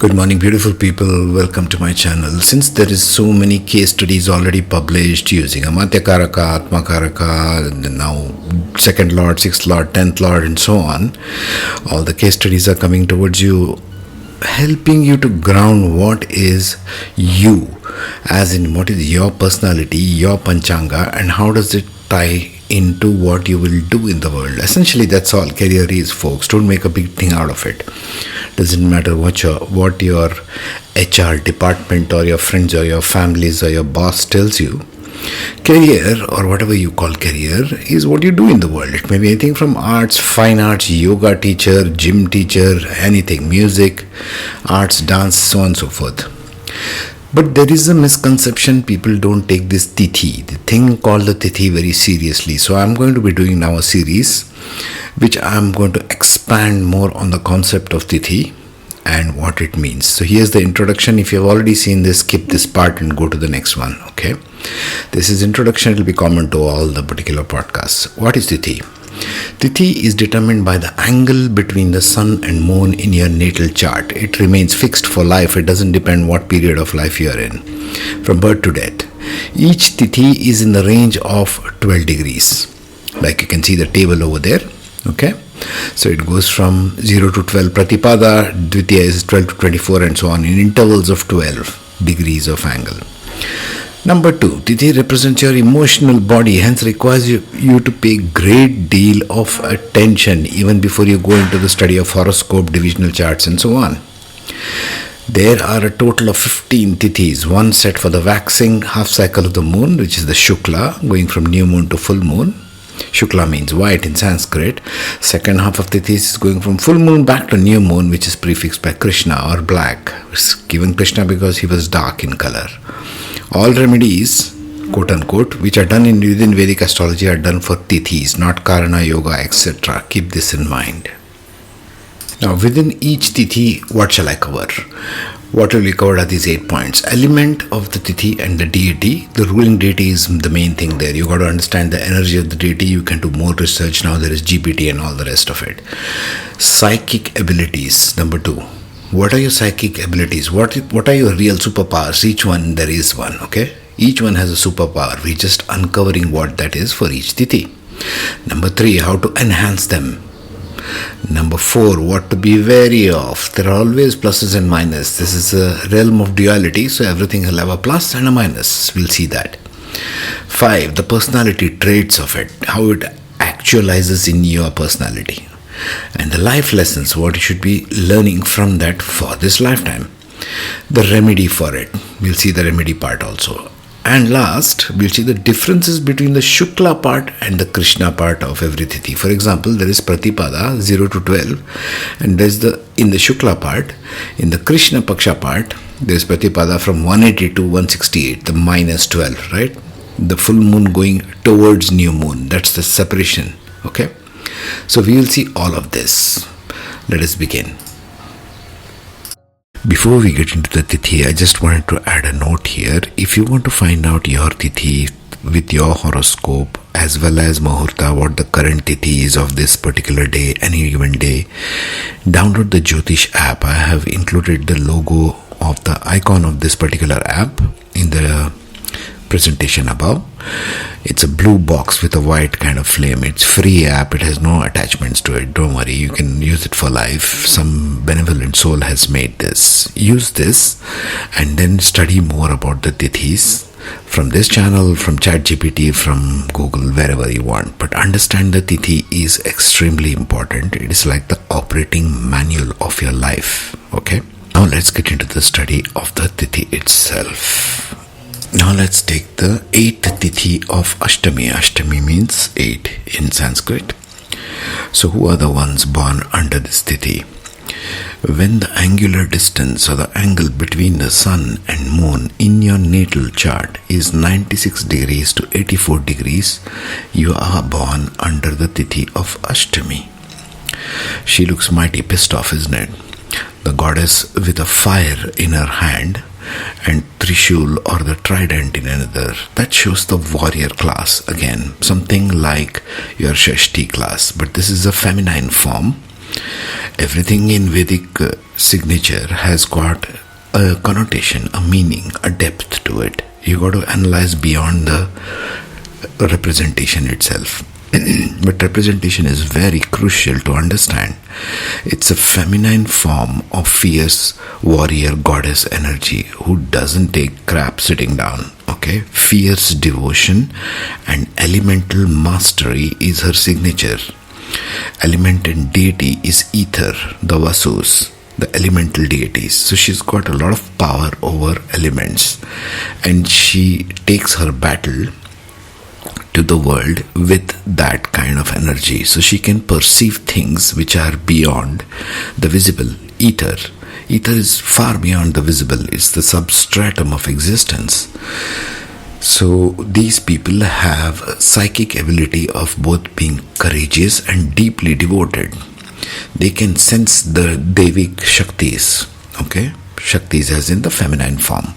Good morning, beautiful people. Welcome to my channel. Since there is so many case studies already published using Amatyakaraka, Atmakaraka, now second lord, sixth lord, 10th lord, and so on, all the case studies are coming towards you, helping you to ground what is you, as in what is your personality, your Panchanga, and how does it tie into what you will do in the world. Essentially, that's all career is, folks. Don't make a big thing out of it. Doesn't matter what your HR department or your friends or your families or your boss tells you. Career, or whatever you call career, is what you do in the world. It may be anything from arts, fine arts, yoga teacher, gym teacher, anything, music, arts, dance, so on and so forth. But there is a misconception. People don't take this Tithi, the thing called the Tithi, very seriously. So I'm going to be doing now a series which I'm going to expand more on the concept of Tithi and what it means. So here's the introduction. If you've already seen this, skip this part and go to the next one. Okay. This is introduction. It will be common to all the particular podcasts. What is Tithi? Tithi is determined by the angle between the sun and moon in your natal chart. It remains fixed for life. It doesn't depend what period of life you are in, from birth to death. Each Tithi is in the range of 12 degrees. Like you can see the table over there. Okay. So it goes from 0 to 12 Pratipada, Dvitiya is 12 to 24 and so on in intervals of 12 degrees of angle. Number 2, Tithi represents your emotional body, hence requires you to pay great deal of attention even before you go into the study of horoscope, divisional charts and so on. There are a total of 15 Tithis, one set for the waxing half cycle of the moon, which is the Shukla, going from new moon to full moon. Shukla means white in Sanskrit. Second half of Tithis is going from full moon back to new moon, which is prefixed by Krishna or black. It's given Krishna because he was dark in color. All remedies, quote unquote, which are done within Vedic astrology are done for Tithis, not Karana, Yoga, etc. Keep this in mind. Now, within each Tithi, what shall I cover? What will be covered are these 8 points. Element of the Tithi and the deity. The ruling deity is the main thing there. You got to understand the energy of the deity. You can do more research. Now there is GPT and all the rest of it. Psychic abilities, number 2. What are your psychic abilities? What are your real superpowers? Each one, there is one, okay? Each one has a superpower. We're just uncovering what that is for each Tithi. Number 3, how to enhance them. Number 4, what to be wary of. There are always pluses and minuses. This is a realm of duality, so everything will have a plus and a minus. We'll see that. 5, the personality traits of it, how it actualizes in your personality. And the life lessons, what you should be learning from that for this lifetime. The remedy for it. We'll see the remedy part also. And last, we'll see the differences between the Shukla part and the Krishna part of every Tithi. For example, there is Pratipada 0 to 12, and there's in the Shukla part, in the Krishna Paksha part, there's Pratipada from 180 to 168, the minus 12, right? The full moon going towards new moon. That's the separation. Okay. So we will see all of this. Let us begin. Before we get into the Tithi, I just wanted to add a note here. If you want to find out your Tithi with your horoscope as well as Muhurta, what the current Tithi is of this particular day, any given day, download the Jyotish app. I have included the logo of the icon of this particular app in the presentation above. It's a blue box with a white kind of flame. It's free app. It has no attachments to it. Don't worry, you can use it for life. Some benevolent soul has made this. Use this and then study more about the Tithis from this channel, from ChatGPT, from Google, wherever you want. But understand the Tithi is extremely important. It is like the operating manual of your life. Okay. Now let's get into the study of the Tithi itself. Now let's take the 8th Tithi of Ashtami. Ashtami means 8 in Sanskrit. So who are the ones born under this Tithi? When the angular distance or the angle between the sun and moon in your natal chart is 96 degrees to 84 degrees, you are born under the Tithi of Ashtami. She looks mighty pissed off, isn't it? The goddess with a fire in her hand and Trishul or the trident in another. That shows the warrior class again, something like your Shashti class, but this is a feminine form. Everything in Vedic signature has got a connotation, a meaning, a depth to it. You got to analyze beyond the representation itself. But representation is very crucial to understand. It's a feminine form of fierce warrior goddess energy who doesn't take crap sitting down. Okay, fierce devotion and elemental mastery is her signature. Element and deity is ether, the Vasus, the elemental deities. So she's got a lot of power over elements, and she takes her battle to the world with that kind of energy. So she can perceive things which are beyond the visible. Ether is far beyond the visible. It's the substratum of existence. So these people have psychic ability of both being courageous and deeply devoted. They can sense the Devic Shaktis. Okay, Shaktis as in the feminine form.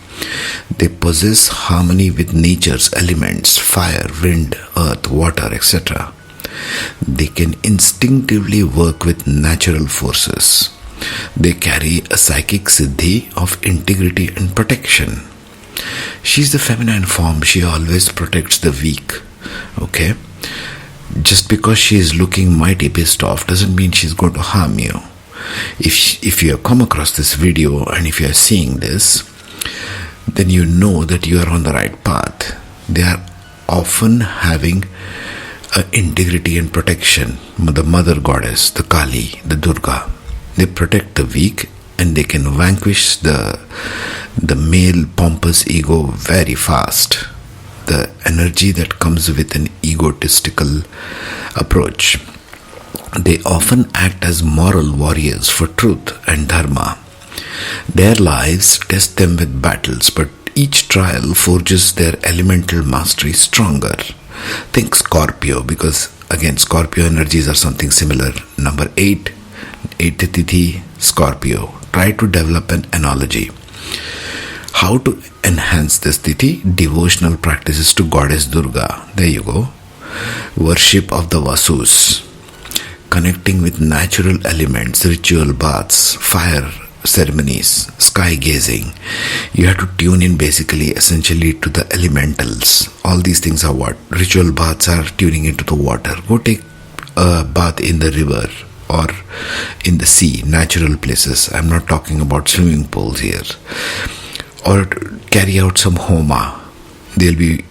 They possess harmony with nature's elements, fire, wind, earth, water, etc. They can instinctively work with natural forces. They carry a psychic siddhi of integrity and protection. She's the feminine form. She always protects the weak. Okay? Just because she is looking mighty pissed off doesn't mean she's going to harm you. If you have come across this video and if you are seeing this, then you know that you are on the right path. They are often having integrity and protection. The mother goddess, the Kali, the Durga. They protect the weak and they can vanquish the male pompous ego very fast. The energy that comes with an egotistical approach. They often act as moral warriors for truth and dharma. Their lives test them with battles, but each trial forges their elemental mastery stronger. Think Scorpio, because again Scorpio energies are something similar. Number 8, 8th Tithi, Scorpio. Try to develop an analogy. How to enhance this Tithi? Devotional practices to Goddess Durga. There you go. Worship of the Vasus. Connecting with natural elements, ritual baths, fire ceremonies, sky gazing. You have to tune in basically, essentially to the elementals. All these things are what? Ritual baths are tuning into the water. Go take a bath in the river or in the sea, natural places. I'm not talking about swimming pools here. Or carry out some homa. They'll be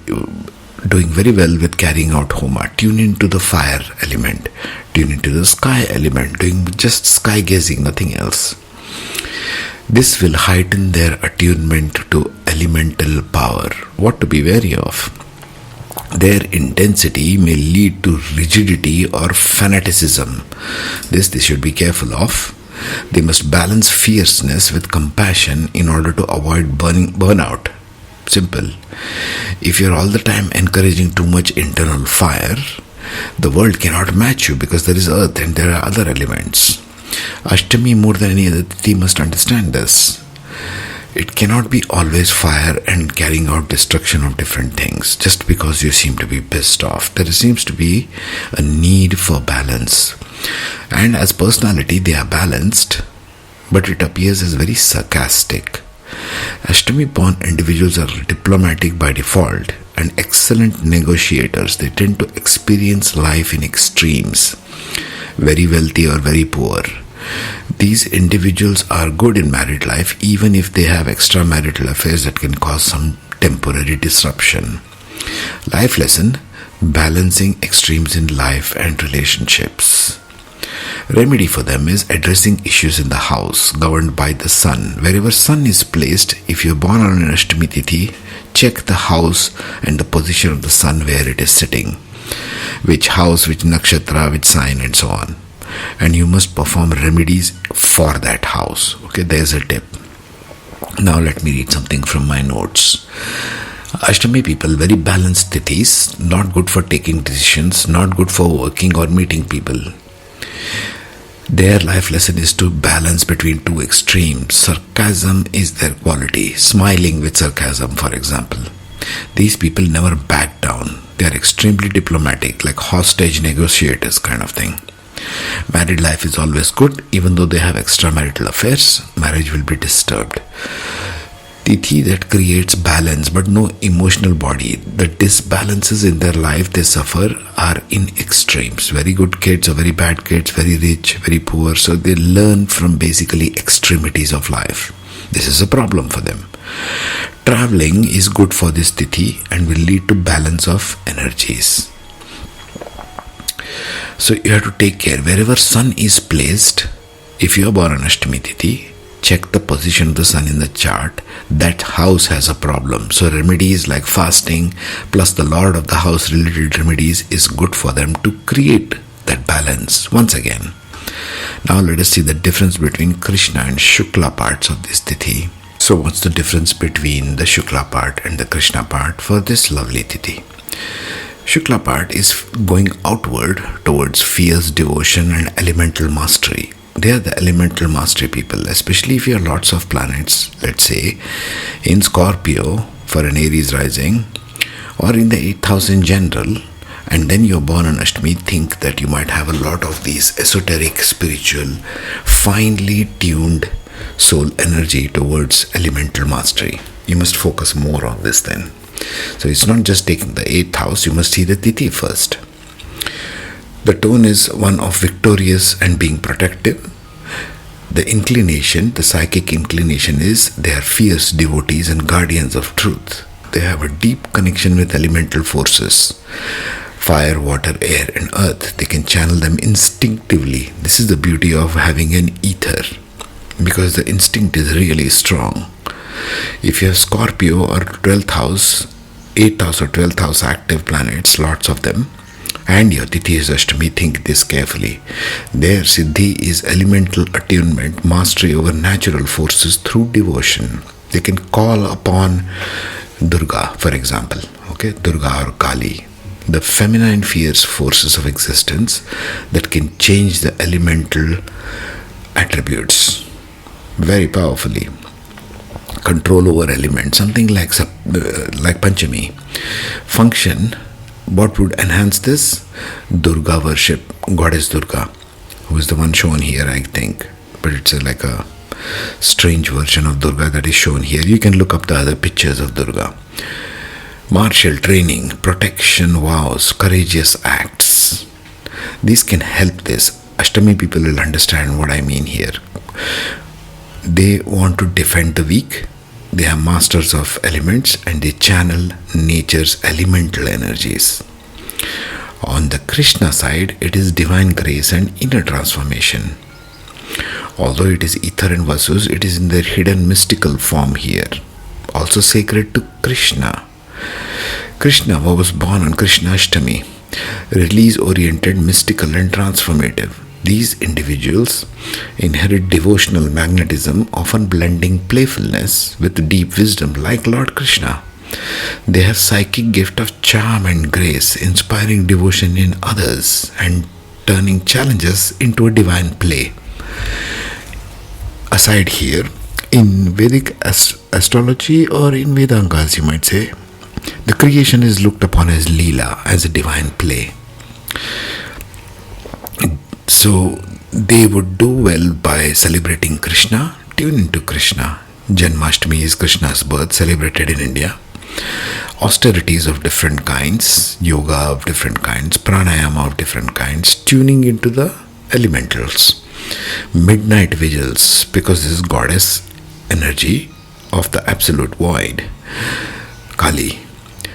doing very well with carrying out homa. Tune into the fire element. Tune into the sky element. Doing just sky gazing, nothing else. This will heighten their attunement to elemental power. What to be wary of? Their intensity may lead to rigidity or fanaticism. This they should be careful of. They must balance fierceness with compassion in order to avoid burnout. Simple. If you're all the time encouraging too much internal fire, the world cannot match you because there is earth and there are other elements. Ashtami, more than any other Tithi, must understand this. It cannot be always fire and carrying out destruction of different things just because you seem to be pissed off. There seems to be a need for balance. And as personality, they are balanced, but it appears as very sarcastic. Ashtami-born individuals are diplomatic by default and excellent negotiators. They tend to experience life in extremes, very wealthy or very poor. These individuals are good in married life even if they have extramarital affairs that can cause some temporary disruption. Life lesson: balancing extremes in life and relationships. Remedy for them is addressing issues in the house governed by the sun. Wherever sun is placed, if you're born on an Ashtami Tithi, check the house and the position of the sun where it is sitting. Which house, which nakshatra, which sign and so on. And you must perform remedies for that house. Okay, there's a tip. Now let me read something from my notes. Ashtami people, very balanced Tithis, not good for taking decisions, not good for working or meeting people. Their life lesson is to balance between two extremes. Sarcasm is their quality. Smiling with sarcasm, for example. These people never back down. They are extremely diplomatic, like hostage negotiators kind of thing. Married life is always good, even though they have extramarital affairs, marriage will be disturbed. Tithi that creates balance but no emotional body. The disbalances in their life they suffer are in extremes. Very good kids or very bad kids, very rich, very poor. So they learn from basically extremities of life. This is a problem for them. Traveling is good for this Tithi and will lead to balance of energies. So you have to take care. Wherever sun is placed, if you are born on Ashtami Tithi, check the position of the sun in the chart. That house has a problem. So remedies like fasting plus the lord of the house related remedies is good for them to create that balance once again. Now let us see the difference between Krishna and Shukla parts of this Tithi. So what's the difference between the Shukla part and the Krishna part for this lovely Tithi? Shukla part is going outward towards fierce devotion and elemental mastery. They are the elemental mastery people, especially if you have lots of planets, let's say, in Scorpio for an Aries rising, or in the 8th in general, and then you're born on Ashtami, think that you might have a lot of these esoteric, spiritual, finely tuned soul energy towards elemental mastery. You must focus more on this then. So it's not just taking the 8th house, you must see the Tithi first. The tone is one of victorious and being protective. The inclination, the psychic inclination is they are fierce devotees and guardians of truth. They have a deep connection with elemental forces. Fire, water, air and earth. They can channel them instinctively. This is the beauty of having an ether, because the instinct is really strong. If you have Scorpio or 12th house, 8th house or 12th house active planets, lots of them, and your Tithi is Ashtami, think this carefully. Their Siddhi is elemental attunement, mastery over natural forces through devotion. They can call upon Durga, for example, Durga or Kali, the feminine fierce forces of existence that can change the elemental attributes very powerfully. Control over elements, something like Panchami. Function. What would enhance this? Durga worship, goddess Durga, who is the one shown here, I think. But it's like a strange version of Durga that is shown here. You can look up the other pictures of Durga. Martial training, protection vows, courageous acts. These can help this. Ashtami people will understand what I mean here. They want to defend the weak. They are masters of elements and they channel nature's elemental energies. On the Krishna side, it is divine grace and inner transformation. Although it is ether and vasus, it is in their hidden mystical form here. Also sacred to Krishna. Krishna was born on Krishna Ashtami. Release-oriented, mystical and transformative. These individuals inherit devotional magnetism, often blending playfulness with deep wisdom like Lord Krishna. They have psychic gift of charm and grace, inspiring devotion in others and turning challenges into a divine play. Aside here, in Vedic astrology or in Vedangas, you might say, the creation is looked upon as Leela, as a divine play. So they would do well by celebrating Krishna, tune into Krishna. Janmashtami is Krishna's birth, celebrated in India. Austerities of different kinds, yoga of different kinds, pranayama of different kinds, tuning into the elementals. Midnight vigils, because this is goddess energy of the absolute void, Kali.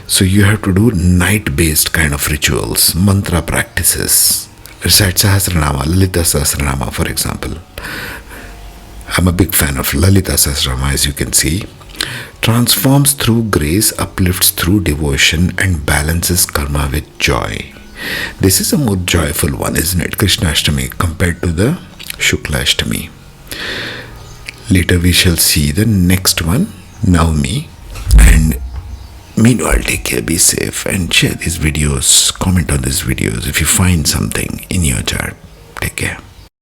So you have to do night-based kind of rituals, mantra practices. Recite Sahasranama, Lalita Sahasranama, for example. I'm a big fan of Lalita Sahasranama, as you can see. Transforms through grace, uplifts through devotion, and balances karma with joy. This is a more joyful one, isn't it? Krishna Ashtami compared to the Shukla Ashtami. Later we shall see the next one, Navami. And meanwhile, take care, be safe, and share these videos, comment on these videos if you find something in your chart. Take care.